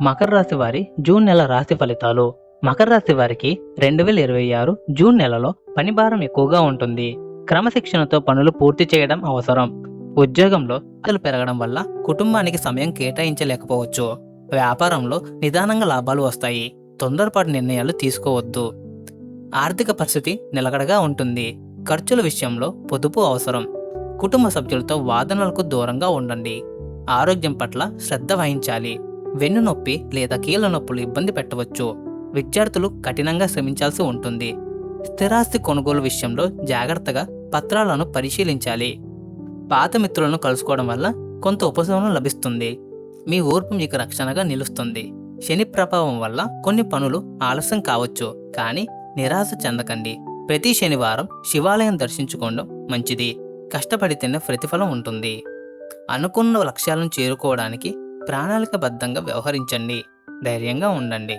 మకర రాశి వారి జూన్ నెల రాశి ఫలితాలు. మకర రాశి వారికి 2026 జూన్ నెలలో పని భారం ఎక్కువగా ఉంటుంది. క్రమశిక్షణతో పనులు పూర్తి చేయడం అవసరం. ఉద్యోగంలో ఖర్చులు పెరగడం వల్ల కుటుంబానికి సమయం కేటాయించలేకపోవచ్చు. వ్యాపారంలో నిదానంగా లాభాలు వస్తాయి. తొందరపాటు నిర్ణయాలు తీసుకోవద్దు. ఆర్థిక పరిస్థితి నిలకడగా ఉంటుంది. ఖర్చుల విషయంలో పొదుపు అవసరం. కుటుంబ సభ్యులతో వాదనలకు దూరంగా ఉండండి. ఆరోగ్యం పట్ల శ్రద్ధ వహించాలి. వెన్నునొప్పి లేదా కీళ్ళ నొప్పులు ఇబ్బంది పెట్టవచ్చు. విద్యార్థులు కఠినంగా శ్రమించాల్సి ఉంటుంది. స్థిరాస్తి కొనుగోలు విషయంలో జాగ్రత్తగా పత్రాలను పరిశీలించాలి. పాత మిత్రులను కలుసుకోవడం వల్ల కొంత ఉపశమనం లభిస్తుంది. మీ ఓర్పు మీకు రక్షణగా నిలుస్తుంది. శని ప్రభావం వల్ల కొన్ని పనులు ఆలస్యం కావచ్చు, కానీ నిరాశ చెందకండి. ప్రతి శనివారం శివాలయం దర్శించుకోవడం మంచిది. కష్టపడితేనే ప్రతిఫలం ఉంటుంది. అనుకున్న లక్ష్యాలను చేరుకోవడానికి ప్రణాళికబద్ధంగా వ్యవహరించండి. ధైర్యంగా ఉండండి.